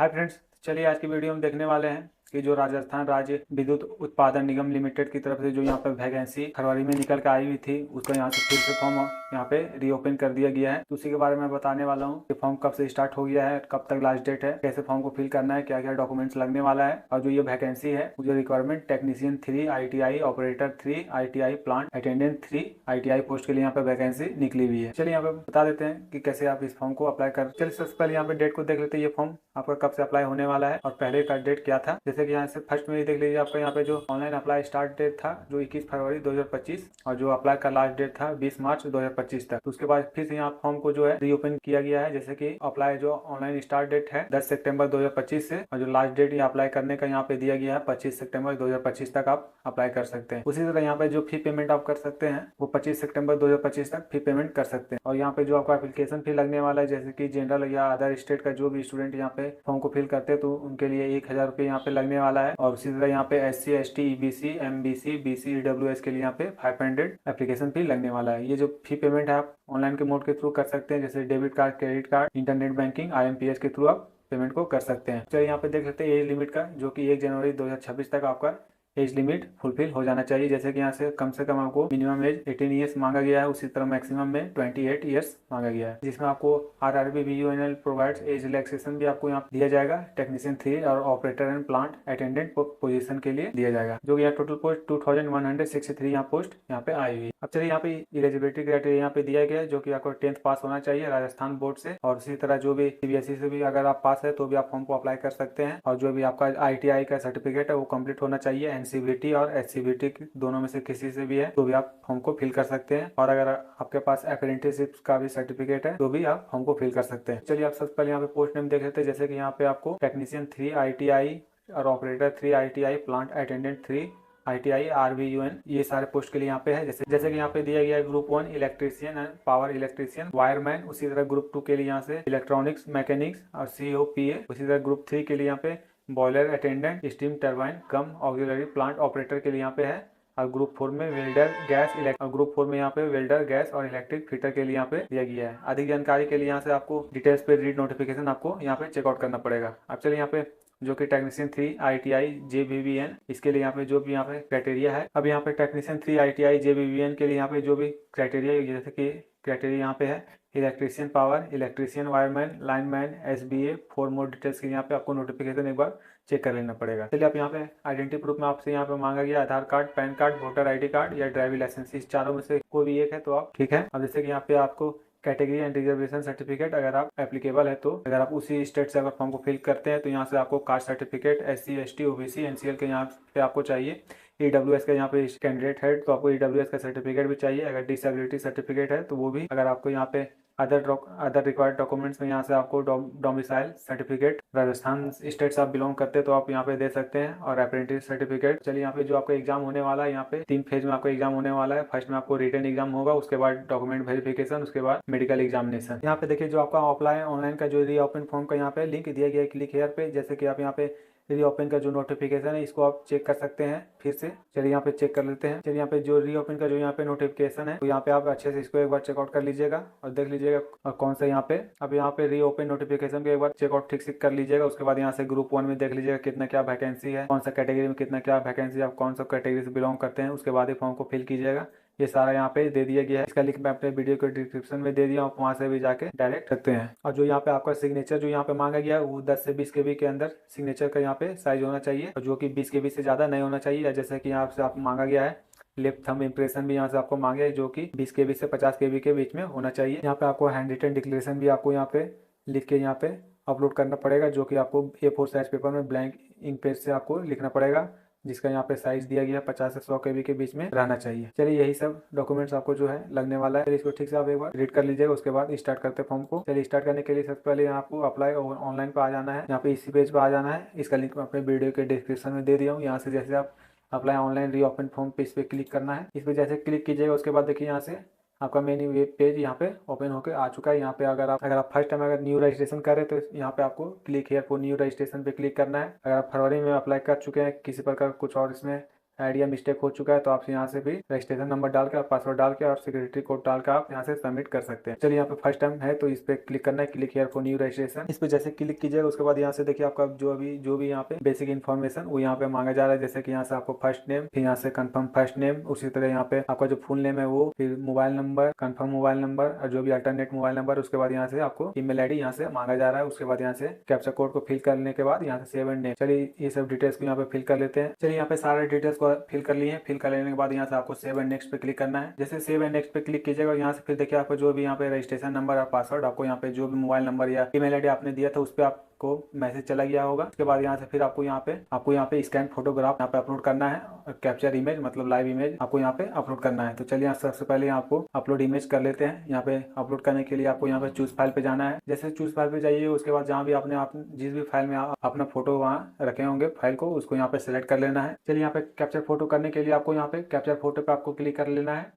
Hi friends, चलिए आज की वीडियो में देखने वाले हैं कि जो राजस्थान राज्य विद्युत उत्पादन निगम लिमिटेड की तरफ से जो यहाँ पर वैकेंसी फरवरी में निकल के आई हुई थी, उसका यहाँ से फिर से फॉर्म यहाँ पे रीओपन कर दिया गया है। तो उसी के बारे में बताने वाला हूँ कि फॉर्म कब से स्टार्ट हो गया है, कब तक लास्ट डेट है, कैसे फॉर्म को फिल करना है, क्या क्या डॉक्यूमेंट्स लगने वाला है। और जो ये वैकेंसी है, जो requirement technician 3, ITI operator 3, ITI plant attendant 3, ITI post के लिए यहाँ पे वैकेंसी निकली हुई है। चलिए यहाँ पे बता देते हैं कि कैसे आप इस फॉर्म को अप्लाई कर। चलिए सबसे पहले यहाँ पे डेट को देख लेते हैं, ये फॉर्म आपका कब से अप्लाई होने वाला है और पहले का डेट क्या था। जैसे कि यहाँ से फर्स्ट में देख लीजिए, आपका यहाँ पे जो ऑनलाइन अप्लाई स्टार्ट डेट था जो 21 फरवरी 2025 और जो अप्लाई का लास्ट डेट था 20 मार्च 2025 तक। तो उसके बाद फिर से यहाँ फॉर्म को जो है रीओपन किया गया है। जैसे कि अप्लाई जो ऑनलाइन स्टार्ट डेट है 10 सितंबर 2025 से और जो लास्ट डेट ये अप्लाई करने का यहाँ पे दिया गया है 25 सितंबर 2025 तक आप अप्लाई कर सकते हैं। उसी तरह यहाँ पे जो फी पेमेंट आप कर सकते हैं वो 25 सितंबर 2025 तक फी पेमेंट कर सकते हैं। और यहाँ पे जो आपका एप्लीकेशन फी लगने वाला है, जैसे कि जनरल या अदर स्टेट का जो भी स्टूडेंट यहाँ पे फॉर्म को फिल करते हैं तो उनके लिए 1000 रुपये यहाँ पे लगने वाला है। और उसी तरह यहाँ पे SC ST EBC MBC BC EWS के लिए यहाँ पे 500 एप्लीकेशन फी लगने वाला है। ये जो फी पेमेंट है आप ऑनलाइन के मोड के थ्रू कर सकते हैं, जैसे debit card, credit card, internet banking, IMPS के थ्रू आप पेमेंट को कर सकते हैं। चलिए यहाँ पे देख लेते हैं एज लिमिट का, जो कि 1 जनवरी 2026 तक आपका एज लिमिट फुलफिल हो जाना चाहिए। जैसे कि यहाँ से कम आपको मिनिमम एज 18 ईयर्स मांगा गया है, उसी तरह मैक्सिमम में 28 ईयर्स मांगा गया है, जिसमें आपको RRB BUNL provides age relaxation भी आपको यहाँ दिया जाएगा टेक्नीशियन 3 और operator and plant attendant position के लिए दिया जाएगा, जो कि यहाँ टोटल पोस्ट 2163 यहाँ पोस्ट यहाँ पे आई हुई है। अब चलिए यहाँ पे एलिजिबिलिटी क्राइटेरिया यहाँ पे दिया गया है, जो कि आपको 10th पास होना चाहिए राजस्थान बोर्ड से, और उसी तरह जो भी CBSE से भी अगर आप पास है तो भी आप फॉर्म को अप्लाई कर सकते हैं। और जो भी आपका ITI का सर्टिफिकेट है वो कंप्लीट होना चाहिए, NCVT और HCVT दोनों में से किसी से भी है तो भी आप फॉर्म को फिल कर सकते हैं। और अगर आपके पास अप्रेंटिसशिप का भी सर्टिफिकेट है तो भी आप फॉर्म को फिल कर सकते हैं। चलिए आप सबसे पहले यहाँ पे पोस्ट नेम देख लेते हैं। जैसे कि यहाँ पे आपको टेक्नीशियन 3 ITI और operator 3 ITI plant attendant 3 ITI RBUN ये सारे पोस्ट के लिए यहाँ पे है। जैसे कि यहाँ पे दिया गया है group 1 electrician and power electrician wireman, उसी तरह ग्रुप 2 के लिए यहाँ से इलेक्ट्रॉनिक्स मैकेनिक्स और COPA, उसी तरह ग्रुप 3 के लिए यहाँ पे बॉयलर अटेंडेंट स्टीम टरबाइन कम ऑक्सिलरी प्लांट ऑपरेटर के लिए यहाँ पे है। और ग्रुप 4 में वेल्डर गैस ग्रुप 4 में यहाँ पे वेल्डर गैस और इलेक्ट्रिक फिटर के लिए यहाँ पे दिया गया है। अधिक जानकारी के लिए यहाँ से आपको डिटेल्स पे रीड नोटिफिकेशन आपको यहाँ पे चेकआउट करना पड़ेगा। अब चलिए यहाँ पे जो कि टेक्नीशियन 3 ITI JBBN इसके लिए यहाँ पे जो भी यहाँ पे क्राइटेरिया है। अब यहाँ पे टेक्नीशियन 3 ITI JBBN के लिए यहाँ पे जो भी क्राइटेरिया है, जैसे कि क्राइटेरिया यहाँ पे है electrician power, electrician wireman, lineman, SBA। 4 more details के यहाँ पे आपको नोटिफिकेशन एक बार चेक कर लेना पड़ेगा। चलिए आप यहाँ पे आइडेंटिटी प्रूफ में आपसे यहाँ पे मांगा गया Aadhaar card, PAN card, voter ID card या ड्राइविंग लाइसेंस, इस चारों में से कोई भी एक है तो आप ठीक है। अब जैसे कि यहाँ पे आपको कैटेगरी एंड रिजर्वेशन सर्टिफिकेट अगर आप एप्लीकेबल है तो अगर आप उसी स्टेट से अगर फॉर्म को फिल करते हैं तो यहाँ से आपको caste certificate SC ST OBC NCL के यहाँ पे आपको चाहिए। EWS का यहाँ पे कैंडिडेट है तो आपको EWS का सर्टिफिकेट भी चाहिए। अगर डिसेबिलिटी सर्टिफिकेट है तो वो भी। अगर आपको यहाँ पे अदर रिक्वायर्ड डॉक्यूमेंट्स में यहाँ से आपको डोमिसाइल सर्टिफिकेट राजस्थान स्टेट से आप बिलोंग करते हैं तो आप यहाँ पे दे सकते हैं, और अप्रेंटिस सर्टिफिकेट। चलिए यहाँ पे जो आपका एग्जाम होने वाला है, यहाँ पे 3 फेज में आपका एग्जाम होने वाला है। फर्स्ट में आपको रिटन एग्जाम होगा, उसके बाद डॉक्यूमेंट वेरिफिकेशन, उसके बाद मेडिकल एग्जामिनेशन। यहाँ पे देखिए जो आपका ऑफलाइन ऑनलाइन का जो रीओपन फॉर्म का यहाँ पे लिंक दिया गया है, क्लिक हेयर पे। जैसे कि आप यहाँ पे रीओपन का जो नोटिफिकेशन है इसको आप चेक कर सकते हैं फिर से। चलिए यहाँ पे चेक कर लेते हैं। चलिए यहाँ पे जो रीओपन का जो यहाँ पे नोटिफिकेशन है तो यहाँ पे आप अच्छे से इसको एक बार चेकआउट कर लीजिएगा और देख लीजिएगा और कौन सा यहाँ पे। अब यहाँ पे रीओपन नोटिफिकेशन को एक बार चेकआउट ठीक से कर लीजिएगा। उसके बाद यहाँ से ग्रुप 1 में देख लीजिएगा कितना क्या वैकेंसी है, कौन सा कैटेगरी में कितना क्या वैकेंसी, आप कौन सा कैटेगरी से बिलोंग करते हैं, उसके बाद ही फॉर्म को फिल कीजिएगा। ये सारा यहाँ पे दे दिया गया है। इसका लिंक मैं अपने वीडियो के डिस्क्रिप्शन में दे दिया, आप वहाँ से भी जाके डायरेक्ट सकते हैं। और जो यहाँ पे आपका सिग्नेचर जो यहाँ पे मांगा गया है वो 10 से 20 KB के अंदर सिग्नेचर का यहाँ पे साइज होना चाहिए, और जो कि 20 KB से ज़्यादा नहीं होना चाहिए। जैसे कि यहाँ से आप मांगा गया है लेफ्ट थंब इम्प्रेशन भी यहाँ से आपको मांगे है, जो कि 20 KB से 50 KB के बीच में होना चाहिए। यहाँ पे आपको हैंड रिटन डिक्लेरेशन भी आपको यहाँ पे लिख के यहाँ पे अपलोड करना पड़ेगा, जो कि आपको A4 साइज पेपर में ब्लैंक इंक पेज से आपको लिखना पड़ेगा, जिसका यहाँ पे साइज दिया गया 50 से 100 KB के बीच में रहना चाहिए। चलिए यही सब डॉक्यूमेंट्स आपको जो है लगने वाला है, इसको ठीक से आप एक बार रीड कर लीजिएगा, उसके बाद स्टार्ट करते हैं फॉर्म को। चलिए स्टार्ट करने के लिए सबसे पहले यहाँ आपको अप्लाई ऑनलाइन पे आ जाना है। यहाँ पे इसी पेज पे आ जाना है। इसका लिंक मैं अपने वीडियो के डिस्क्रिप्शन में दे दिया हूँ। यहाँ से जैसे आप अप्लाई ऑनलाइन रीओपन फॉर्म पे इस पर क्लिक करना है। इस पर जैसे क्लिक कीजिएगा उसके बाद देखिए यहाँ से आपका मेन वेब पेज यहाँ पे ओपन होकर आ चुका है। यहाँ पे अगर आप फर्स्ट टाइम अगर न्यू रजिस्ट्रेशन कर रहे हैं तो यहाँ पे आपको click here for new registration पे क्लिक करना है। अगर आप फरवरी में अप्लाई कर चुके हैं, किसी प्रकार कुछ और इसमें आइडिया मिस्टेक हो चुका है तो आप यहाँ से भी रजिस्ट्रेशन नंबर डाल के और पासवर्ड डाल के और सिक्योरिटी कोड डाल के आप यहाँ से सबमिट कर सकते हैं। चलिए यहाँ पे फर्स्ट टाइम है तो इस पे क्लिक करना है, click here for new registration. इस पे जैसे क्लिक कीजिएगा उसके बाद यहाँ से देखिए आपका जो भी यहाँ पे बेसिक इन्फॉर्मेशन वो यहाँ पे मांगा जा रहा है, जैसे कि यहाँ से आपको फर्स्ट नेम, फिर यहाँ से कंफर्म फर्स्ट नेम, उसी तरह यहाँ पे आपका जो फुल नेम है वो, फिर mobile number, confirm mobile number और जो भी अल्टरनेट मोबाइल नंबर, उसके बाद यहाँ से आपको ईमेल आईडी यहाँ से मांगा जा रहा है। उसके बाद यहाँ से कैप्चा कोड को फिल करने के बाद यहाँ से सेव एंड नेम। चलिए ये सब डिटेल्स को यहाँ पे फिल कर लेते हैं। चलिए यहाँ पे सारे डिटेल्स को फिल कर लिए हैं। फिल कर लेने के बाद यहाँ से आपको सेव एंड नेक्स्ट पे क्लिक करना है। जैसे सेव एंड नेक्स्ट पे क्लिक कीजिएगा यहाँ से फिर देखिए आपको जो भी यहाँ पे रजिस्ट्रेशन नंबर और पासवर्ड, आपको यहाँ पे जो भी मोबाइल नंबर या ईमेल आईडी आपने दिया था उस पर आपको मैसेज चला गया होगा। उसके बाद यहाँ से फिर आपको यहाँ पे स्कैन फोटोग्राफ यहाँ पे अपलोड करना है और कैप्चर इमेज मतलब लाइव इमेज आपको यहाँ पे अपलोड करना है। तो चलिए यहाँ सबसे पहले आपको अपलोड इमेज कर लेते हैं। यहाँ पे अपलोड करने के लिए आपको यहाँ पे चूज फाइल पे जाना है। जैसे चूज फाइल पे जाइए उसके बाद जहाँ भी आपने जिस भी फाइल में अपना फोटो वहाँ रखे होंगे फाइल को, उसको यहाँ पे सिलेक्ट कर लेना है। चलिए यहाँ पे कैप्चर फोटो करने के लिए आपको यहाँ पे कैप्चर फोटो पे आपको क्लिक कर लेना है।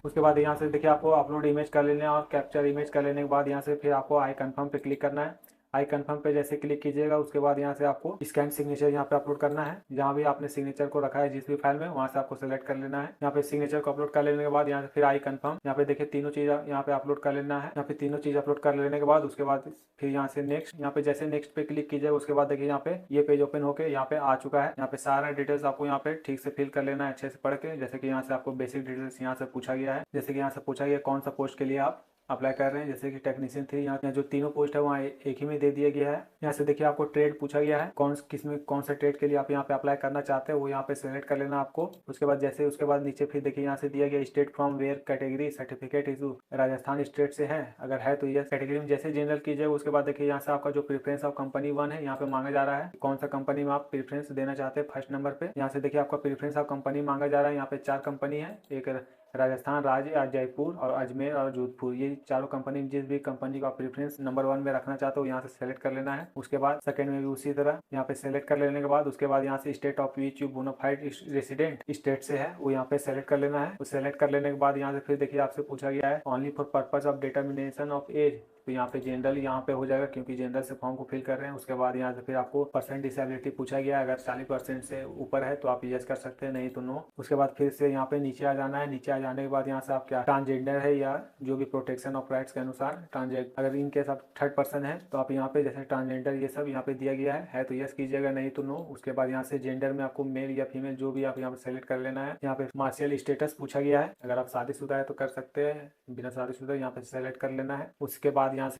उसके बाद यहाँ से देखिए आपको अपलोड इमेज कर लेना है और कैप्चर इमेज कर लेने के बाद यहाँ से फिर आपको आई कंफर्म पे क्लिक करना है। आई कंफर्म पे जैसे क्लिक कीजिएगा उसके बाद यहाँ से आपको स्कैन सिग्नेचर यहाँ पे अपलोड करना है। जहाँ भी आपने सिग्नेचर को रखा है जिस भी फाइल में, वहाँ से आपको सेलेक्ट कर लेना है। यहाँ पे सिग्नेचर को अपलोड कर लेने के बाद यहाँ से फिर आई कंफर्म, यहाँ पे देखिए तीनों चीज यहाँ पे अपलोड कर लेना है। यहाँ पे तीनों चीज अपलोड कर लेने के बाद उसके बाद फिर यहाँ से नेक्स्ट, यहाँ पे जैसे नेक्स्ट पे क्लिक कीजिएगा उसके बाद देखिए यहाँ पे ये पेज ओपन होकर यहाँ पे आ चुका है। यहाँ पे सारा डिटेल्स आपको यहाँ पे ठीक से फिल कर लेना है अच्छे से पढ़ के। जैसे कि यहाँ से आपको बेसिक डिटेल्स यहाँ से पूछा गया है, जैसे कि यहाँ से पूछा गया कौन सा पोस्ट के लिए आप अप्लाई कर रहे हैं, जैसे कि टेक्नीशियन 3। यहाँ जो तीनों पोस्ट है वहाँ एक ही में दे दिया गया है। यहाँ से देखिए आपको ट्रेड पूछा गया है, कौन सा ट्रेड के लिए आप यहाँ पे अप्लाई करना चाहते हैं वो यहाँ पे सेलेक्ट कर लेना आपको। उसके बाद नीचे फिर देखिए यहाँ से दिया गया state from where category certificate issue, Rajasthan state से है, अगर है तो ये कैटेगरी में जैसे जनरल कीजिएगा। उसके बाद देखिए यहाँ से आपका जो प्रेफरेंस ऑफ कंपनी 1 है यहाँ पे मांगा जा रहा है, कौन सा कंपनी में आप प्रेफरेंस देना चाहते हैं फर्स्ट नंबर पे। यहाँ से देखिए आपका प्रेफरेंस ऑफ कंपनी मांगा जा रहा है। यहाँ पे 4 कंपनी है, एक राजस्थान राज्य, जयपुर और अजमेर और जोधपुर, ये चारों कंपनी जिस भी कंपनी का प्रेफरेंस नंबर 1 में रखना चाहते हो यहाँ से सेलेक्ट कर लेना है। उसके बाद सेकंड में भी उसी तरह यहाँ पे सेलेक्ट कर लेने के बाद उसके बाद यहाँ से state of which you bona fide resident state से है वो यहाँ पे सेलेक्ट कर लेना है। वो सेलेक्ट कर लेने के बाद यहाँ से फिर देखिए आपसे पूछा गया है only for purpose of determination of age, तो यहाँ पे जनरल यहाँ पे हो जाएगा क्योंकि जनरल से फॉर्म को फिल कर रहे हैं। उसके बाद यहाँ से फिर आपको परसेंट डिसेबिलिटी पूछा गया है, अगर 40% से ऊपर है तो आप यस कर सकते हैं, नहीं तो नो। उसके बाद फिर से यहाँ पे नीचे आ जाना है। नीचे आ जाने के बाद यहाँ से आप क्या ट्रांसजेंडर है या जो भी प्रोटेक्शन ऑफ राइट्स के अनुसार ट्रांसजेंडर, अगर इन केस आप 3rd पर्सन है तो आप यहाँ पे जैसे ट्रांसजेंडर ये सब यहाँ पे दिया गया है तो यस कीजिएगा, नहीं तो नो। उसके बाद यहाँ से जेंडर में आपको मेल या फीमेल जो भी आप यहाँ पे सेलेक्ट कर लेना है। यहाँ पे मार्शियल स्टेटस पूछा गया है, अगर आप शादीशुदा है तो कर सकते हैं, बिना शादीशुदा यहाँ पे सेलेक्ट कर लेना है। उसके बाद यहाँ से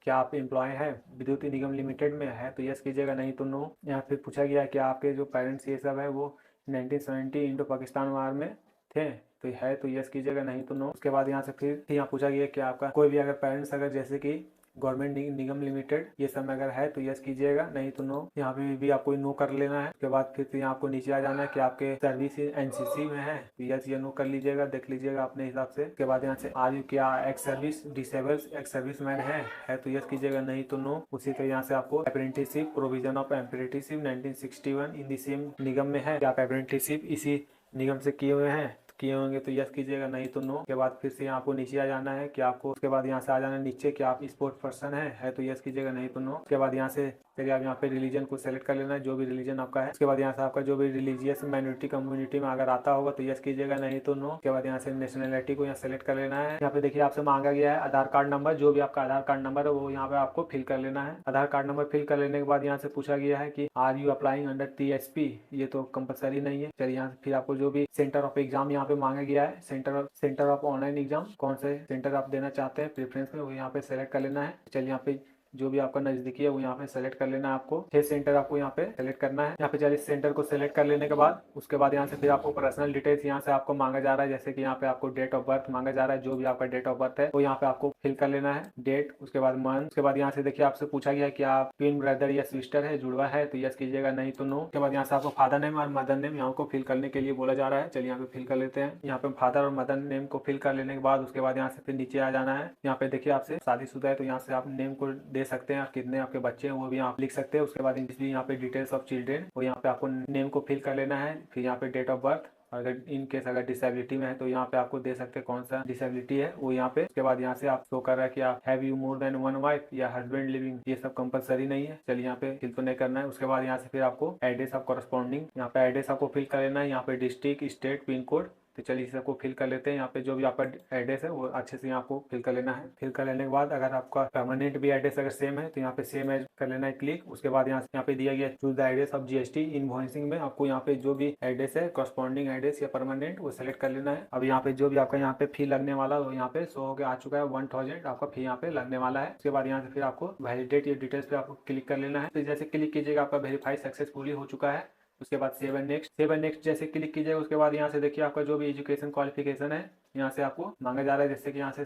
क्या आप एम्प्लॉय हैं विद्युत निगम लिमिटेड में है तो यस कीजिएगा, नहीं तो नो। यहाँ फिर पूछा गया है कि आपके जो पेरेंट्स ये सब है वो 1970 इंडो पाकिस्तान वार में थे तो है तो यस कीजिएगा, नहीं तो नो। उसके बाद यहाँ से फिर यहाँ पूछा गया कि आपका कोई भी अगर पेरेंट्स अगर जैसे कि गवर्नमेंट निगम लिमिटेड ये सब अगर है तो यस कीजिएगा, नहीं तो नो। यहाँ पे भी आपको नो कर लेना है। उसके बाद फिर यहाँ आपको नीचे आ जाना है कि आपके सर्विस एनसीसी में है तो यस या नो कर लीजिएगा, देख लीजिएगा अपने हिसाब से। उसके बाद यहाँ से आर यू क्या ex service disables ex service man है तो यस कीजिएगा, नहीं तो नो। उसी तरह यहाँ से आपको apprenticeship provision of apprenticeship 1961 in the same निगम में है, आप अप्रेंटिसशिप इसी निगम से किए हुए हैं किए होंगे तो यस कीजिएगा, नहीं तो नो। के बाद फिर से यहाँ आपको नीचे आ जाना है कि आपको, उसके बाद यहाँ से आ जाना है नीचे कि आप स्पोर्ट पर्सन है तो यस कीजिएगा, नहीं तो नो। उसके बाद यहाँ से चलिए आप यहाँ पे रिलीजन को सेलेक्ट कर लेना है, जो भी रिलीजन आपका है। उसके बाद यहाँ से आपका जो भी रिलीजियस माइनॉरिटी कम्युनिटी में अगर आता होगा तो यस कीजिएगा, नहीं तो नो। उसके बाद यहाँ से नेशनलिटी को यहाँ सेलेक्ट कर लेना है। यहाँ पे देखिए आपसे मांगा गया है आधार कार्ड नंबर, जो भी आपका आधार कार्ड नंबर है वो यहाँ पे आपको फिल कर लेना है। आधार कार्ड नंबर फिल कर लेने के बाद यहाँ से पूछा गया है कि are you applying under TSP, ये तो कंपलसरी नहीं है। चलिए यहाँ से फिर आपको जो भी सेंटर ऑफ एग्जाम यहाँ पे मांगा गया है, सेंटर ऑफ ऑनलाइन एग्जाम, कौन से सेंटर आप देना चाहते हैं प्रेफरेंस में वो यहाँ पे सेलेक्ट कर लेना है। चलिए यहाँ पे जो भी आपका नजदीकी है वो यहाँ पे सेलेक्ट कर लेना है। आपको 6 सेंटर आपको यहाँ पे सेलेक्ट करना है। यहाँ पे 40 सेंटर को सेलेक्ट कर लेने के बाद उसके बाद यहाँ से फिर आपको पर्सनल डिटेल्स यहाँ से आपको मांगा जा रहा है, जैसे कि यहाँ पे आपको डेट ऑफ बर्थ मांगा जा रहा है, जो भी आपका डेट ऑफ बर्थ है वो यहाँ पे आपको फिल कर लेना है, डेट, उसके बाद मंथ। उसके बाद यहाँ से देखिए आपसे पूछा गया कि आप ट्विन ब्रदर या सिस्टर है, जुड़वा है तो यस कीजिएगा, नहीं तो नो। उसके बाद यहाँ से आपको फादर नेम और मदर नेम यहाँ को फिल करने के लिए बोला जा रहा है। चलिए यहाँ पे फिल कर लेते हैं। यहाँ पे फादर और मदर नेम को फिल कर लेने के बाद उसके बाद यहाँ से फिर नीचे आ जाना है। यहाँ पे देखिए आपसे शादीशुदा है तो यहाँ से आप नेम को दे सकते हैं और कितने आपके बच्चे हैं वो भी आप लिख सकते हैं। उसके बाद यहाँ पे डिटेल्स ऑफ चिल्ड्रेन वो यहाँ पे आपको नेम को फिल कर लेना है, फिर यहाँ पे डेट ऑफ बर्थ अगर इन केस अगर डिसेबिलिटी में है तो यहाँ पे आपको दे सकते हैं कौन सा डिसेबिलिटी है वो यहाँ पे। उसके बाद यहाँ से आप शो कर रहा है कि आप have you more than one wife या हस्बैंड लिविंग, ये सब कंपलसरी नहीं है। चलिए यहाँ पे फिल तो नहीं करना है। उसके बाद यहाँ से फिर आपको एड्रेस ऑफ कॉरेस्पॉन्डिंग, यहाँ पे एड्रेस आपको फिल कर लेना है। यहाँ पे डिस्ट्रिक्ट, स्टेट, पिन कोड, तो चलिए इस सबको फिल कर लेते हैं। यहाँ पे जो भी आपका एड्रेस है वो अच्छे से यहाँ आपको फिल कर लेना है। फिल कर लेने के बाद अगर आपका परमानेंट भी एड्रेस अगर सेम है तो यहाँ पे सेम एज कर लेना है क्लिक। उसके बाद यहाँ पे दिया गया choose the address of GST invoicing में आपको यहाँ पे जो भी एड्रेस है कॉरेस्पॉन्डिंग एड्रेस या परमानेंट वो सेलेक्ट कर लेना है। अब यहाँ पे जो भी आपका यहाँ पे फी लगने वाला वो यहाँ पे शो होकर आ चुका है 1000 आपका फी यहाँ पे लगने वाला है। उसके बाद यहाँ से फिर आपको वैलिडेट ये डिटेल्स पे आपको क्लिक कर लेना है। तो जैसे क्लिक कीजिएगा आपका वेरीफाई सक्सेसफुली हो चुका है। उसके बाद सेव एंड नेक्स्ट जैसे क्लिक कीजिएगा उसके बाद यहाँ से देखिए आपका जो भी एजुकेशन क्वालिफिकेशन है यहाँ से आपको मांगा जा रहा है। जैसे कि यहाँ से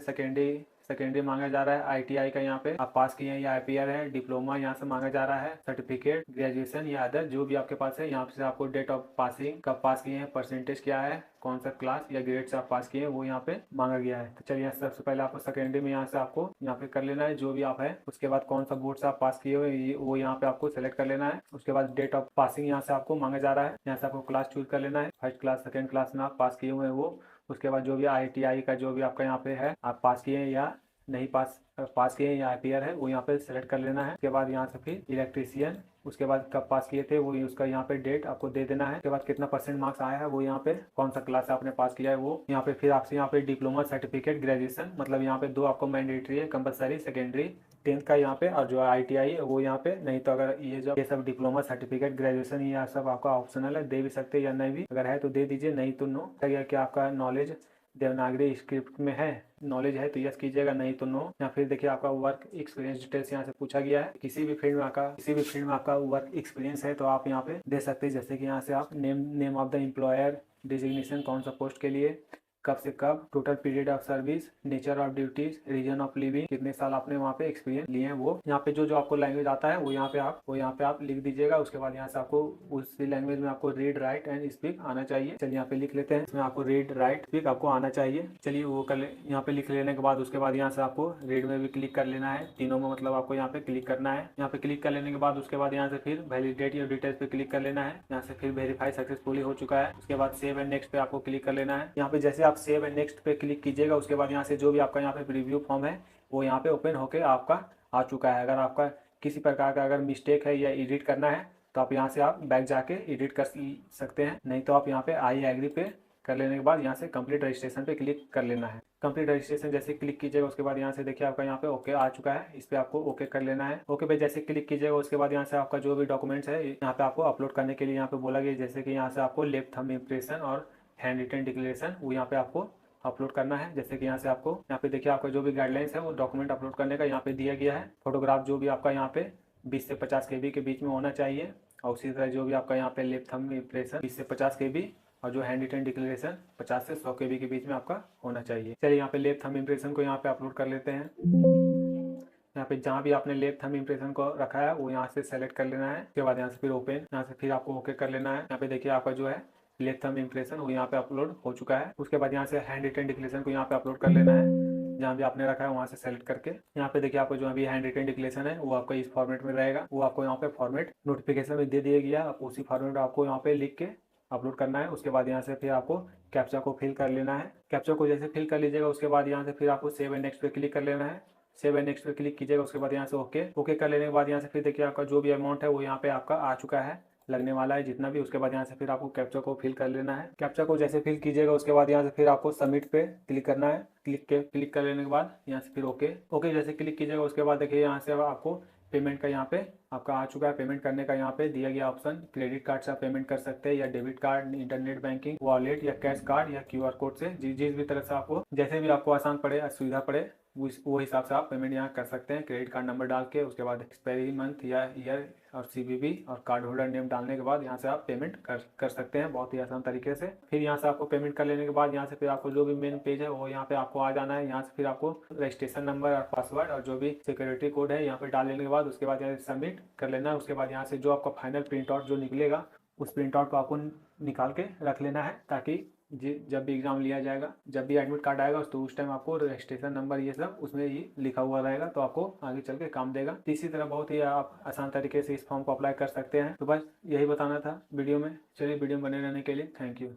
सेकेंडरी मांगा जा रहा है, आईटीआई का यहाँ पे आप पास किए हैं या आईपीआर है, डिप्लोमा यहाँ से मांगा जा रहा है, सर्टिफिकेट, ग्रेजुएशन या अदर जो भी आपके पास है। यहाँ से आपको डेट ऑफ पासिंग, कब पास किए हैं, परसेंटेज क्या है, कौन सा क्लास या ग्रेड से आप पास किए हैं वो यहाँ पे मांगा गया है। तो चलिए सबसे पहले आपको सेकेंडरी में यहाँ से आपको यहाँ पे कर लेना है जो भी आप है। उसके बाद कौन सा बोर्ड से आप पास किए हुए वो यहाँ पे आपको सेलेक्ट कर लेना है। उसके बाद डेट ऑफ पासिंग यहाँ से आपको मांगा जा रहा है, यहाँ से आपको क्लास चूज कर लेना है, फर्स्ट क्लास सेकेंड क्लास में आप पास किए हुए हैं वो। उसके बाद जो भी आईटीआई का जो भी आपका यहाँ पे है आप पास किए हैं या नहीं पास किए हैं या आईपीआर है वो यहाँ पे सेलेक्ट कर लेना है। उसके बाद यहाँ से फिर इलेक्ट्रीशियन, उसके बाद कब पास किए थे वो उसका यहाँ पे डेट आपको दे देना है। उसके बाद कितना परसेंट मार्क्स आया है वो यहाँ पे, कौन सा क्लास आपने पास किया है वो यहाँ पे। फिर आपसे यहाँ पे डिप्लोमा, सर्टिफिकेट, ग्रेजुएशन, मतलब यहाँ पे दो आपको मैंडेटरी है कंपलसरी, सेकेंडरी 10th का यहाँ पे, और जो आईटीआई है वो यहाँ पे नहीं। तो अगर ये सब डिप्लोमा, सर्टिफिकेट, ग्रेजुएशन ये सब आपका ऑप्शनल है, दे भी सकते या नहीं भी, अगर है तो दे दीजिए, नहीं तो नो। क्या आपका नॉलेज देवनागरी स्क्रिप्ट में है, नॉलेज है तो यस कीजिएगा, नहीं तो नो। या फिर देखिए आपका वर्क एक्सपीरियंस डिटेल्स यहाँ से पूछा गया है। किसी भी फील्ड में आपका वर्क एक्सपीरियंस है तो आप यहाँ पे दे सकते हैं। जैसे कि यहाँ से आप name of the employer, designation कौन सा पोस्ट के लिए, कब से कब, total period of service, nature of duties, reason of leaving, कितने साल आपने वहाँ पे एक्सपीरियंस लिए हैं वो यहाँ पे जो आपको लैंग्वेज आता है वो यहाँ पे आप लिख दीजिएगा। उसके बाद यहाँ से आपको उसी लैंग्वेज में आपको रीड, राइट एंड स्पीक आना चाहिए। चलिए यहाँ पे लिख लेते हैं, इसमें आपको रीड, राइट, स्पीक आपको आना चाहिए। चलिए वो कर ले, यहाँ पे लिख लेने के बाद उसके बाद यहाँ से आपको रीड में भी क्लिक कर लेना है, तीनों में मतलब आपको यहाँ पे क्लिक करना है। यहाँ पे क्लिक कर लेने के बाद उसके बाद यहाँ से फिर वैलिडेट योर डिटेल्स पे क्लिक कर लेना है। यहाँ से फिर वेरीफाई सक्सेसफुली हो चुका है। उसके बाद सेव एंड नेक्स्ट पे आपको क्लिक कर लेना है। यहाँ पे जैसे आप सेव एंड नेक्स्ट पे क्लिक कीजिएगा उसके बाद यहाँ से जो भी आपका यहाँ पे प्रीव्यू फॉर्म है वो यहाँ पे ओपन होके आपका आ चुका है। अगर आपका किसी प्रकार का अगर मिस्टेक है या एडिट करना है तो आप यहाँ से आप बैक जाके एडिट कर सकते हैं, नहीं तो आप यहाँ पे आई एग्री पे कर लेने के बाद यहाँ से कंप्लीट रजिस्ट्रेशन पे क्लिक कर लेना है। कंप्लीट रजिस्ट्रेशन जैसे क्लिक कीजिएगा उसके बाद यहाँ से देखिए आपका यहाँ पे ओके आ चुका है, इस पे आपको ओके कर लेना है। ओके पे जैसे क्लिक कीजिएगा उसके बाद यहाँ से आपका जो भी डॉक्यूमेंट्स है यहाँ पे आपको अपलोड करने के लिए यहाँ पे बोला गया, जैसे कि यहाँ से आपको लेफ्ट थंब इम्प्रेशन और हैंड रिटन डिक्लेरेशन वो यहाँ पे आपको अपलोड करना है। जैसे कि यहाँ से आपको यहाँ पे देखिए आपका जो भी गाइडलाइंस है वो डॉक्यूमेंट अपलोड करने का यहाँ पे दिया गया है। फोटोग्राफ जो भी आपका यहाँ पे 20 से 50 KB के बीच में होना चाहिए, और उसी तरह जो भी आपका यहाँ पे लेफ्ट थंब इम्प्रेशन 20 से 50 KB और जो हैंड रिटन डिक्लेरेशन 50 से 100 KB के बीच में आपका होना चाहिए। चलिए यहाँ पे लेफ्ट थंब इम्प्रेशन को यहाँ पे अपलोड कर लेते हैं। यहाँ पे जहाँ भी आपने लेफ्ट थंब इम्प्रेशन को रखा है वो यहाँ से सेलेक्ट कर लेना है। उसके बाद यहाँ से फिर ओपन, यहाँ से फिर आपको ओके कर लेना है। यहाँ पे देखिए आपका जो है लेफ्ट थंब इम्प्रेशन वो यहाँ पे अपलोड हो चुका है। उसके बाद यहाँ से हैंड रिटन डिक्लेरेशन को यहाँ पे अपलोड कर लेना है, जहाँ भी आपने रखा है वहाँ से सेलेक्ट करके। यहाँ पे देखिए आपको जो अभी हैंड रिटन डिक्लेरेशन है वो आपका इस फॉर्मेट में रहेगा, वो आपको यहाँ पे फॉर्मेट नोटिफिकेशन में दे दिया गया, आप उसी फॉर्मेट में आपको यहाँ पे लिख के अपलोड करना है। उसके बाद यहाँ से फिर आपको कैप्चा को फिल कर लेना है। कैप्चा को जैसे फिल कर लीजिएगा उसके बाद यहाँ से फिर आपको सेव एंड नेक्स्ट पे क्लिक कर लेना है। सेव एंड नेक्स्ट पे क्लिक कीजिएगा उसके बाद यहाँ से ओके कर लेने के बाद यहाँ से फिर देखिए आपका जो भी अमाउंट है वो यहाँ पे आपका आ चुका है, लगने वाला है जितना भी। उसके बाद यहाँ से फिर आपको कैप्चा को फिल कर लेना है। कैप्चा को जैसे फिल कीजिएगा उसके बाद यहाँ से फिर आपको सबमिट पे क्लिक करना है। क्लिक कर लेने के बाद यहाँ से फिर ओके जैसे क्लिक कीजिएगा उसके बाद देखिए यहाँ से आपको पेमेंट का यहाँ पे आपका आ चुका है। पेमेंट करने का यहाँ पे दिया गया ऑप्शन, क्रेडिट कार्ड से आप पेमेंट कर सकते हैं या debit card, internet banking, wallet या कैश कार्ड या QR कोड से, जिस भी तरह से आपको जैसे भी आपको आसान पड़े, सुविधा पड़े वो हिसाब से आप पेमेंट यहाँ कर सकते हैं। क्रेडिट कार्ड नंबर डाल के उसके बाद एक्सपायरी मंथ या ईयर और CVV और कार्ड होल्डर नेम डालने के बाद यहाँ से आप पेमेंट कर सकते हैं बहुत ही आसान तरीके से। फिर यहाँ से आपको पेमेंट कर लेने के बाद यहाँ से फिर आपको जो भी मेन पेज है वो यहाँ पे आपको आ जाना है। यहाँ से फिर आपको रजिस्ट्रेशन नंबर और पासवर्ड और जो भी सिक्योरिटी कोड है यहाँ पे डाल लेने के बाद उसके बाद यहाँ से सबमिट कर लेना है। उसके बाद यहाँ से जो आपका फाइनल प्रिंट आउट जो निकलेगा उस प्रिंट आउट को आपको निकाल के रख लेना है, ताकि जब भी एग्जाम लिया जाएगा, जब भी एडमिट कार्ड आएगा तो उस टाइम आपको रजिस्ट्रेशन नंबर ये सब उसमें ये लिखा हुआ रहेगा, तो आपको आगे चल के काम देगा। इसी तरह बहुत ही आप आसान तरीके से इस फॉर्म को अप्लाई कर सकते हैं। तो बस यही बताना था वीडियो में। चलिए वीडियो में बने रहने के लिए थैंक यू।